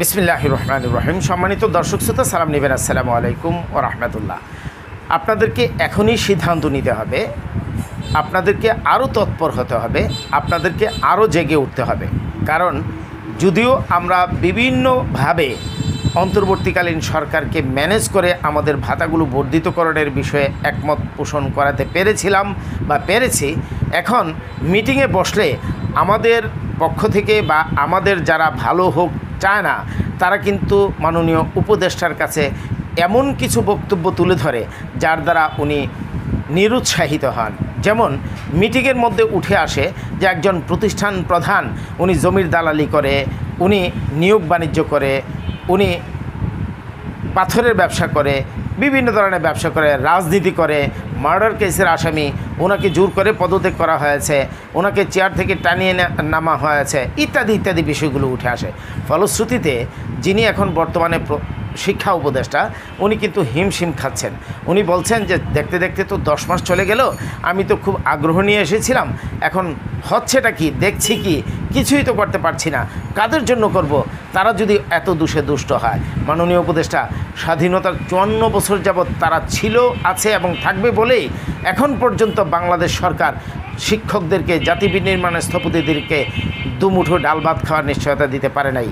বিসমিল্লাহির রহমানির রহিম। সম্মানিত দর্শক শ্রোতা, সালাম নেবেন। আসসালামু আলাইকুম ওয়া রাহমাতুল্লাহ। আপনাদেরকে এখনই সিদ্ধান্ত নিতে হবে, আপনাদেরকে আরও তৎপর হতে হবে, আপনাদেরকে আরও জেগে উঠতে হবে। কারণ যদিও আমরা বিভিন্নভাবে অন্তর্বর্তীকালীন সরকারকে ম্যানেজ করে আমাদের ভাতাগুলো বর্ধিতকরণের বিষয়ে একমত পোষণ করাতে পেরেছিলাম বা পেরেছি, এখন মিটিংয়ে বসলে আমাদের পক্ষ থেকে বা আমাদের যারা ভালো হোক চায় না, তারা কিন্তু মাননীয় উপদেষ্টার কাছে এমন কিছু বক্তব্য তুলে ধরে যার দ্বারা উনি নিরুৎসাহিত হন। যেমন মিটিংয়ের মধ্যে উঠে আসে যে একজন প্রতিষ্ঠান প্রধান, উনি জমির দালালি করে, উনি নিয়োগ বাণিজ্য করে, উনি পাথরের ব্যবসা করে, বিভিন্ন ধরনের ব্যবসা করে, রাজনীতি করে, মার্ডার কেসের আসামি, ওনাকে জোর করে পদত্যাগ করা হয়েছে, ওনাকে চেয়ার থেকে টানিয়ে নামা হয়েছে, ইত্যাদি ইত্যাদি বিষয়গুলো উঠে আসে। ফলশ্রুতিতে যিনি এখন বর্তমানে শিক্ষা উপদেষ্টা, উনি কিন্তু হিমশিম খাচ্ছেন। উনি বলছেন যে দেখতে দেখতে তো 10 মাস চলে গেল, আমি তো খুব আগ্রহ নিয়ে এসেছিলাম, এখন হচ্ছেটা কি, দেখছি কি, কিছুই তো করতে পারছি না, কাদের জন্য করব? তারা যদি এত দুষ্ট হয়। মাননীয় উপদেষ্টা, স্বাধীনতার 54 বছর যাবৎ তারা ছিল, আছে এবং থাকবে বলেই এখন পর্যন্ত বাংলাদেশ সরকার শিক্ষকদেরকে, জাতি বিনির্মাণের স্থপতিদেরকে দুমুঠো ডাল ভাত খাওয়ার নিশ্চয়তা দিতে পারে নাই।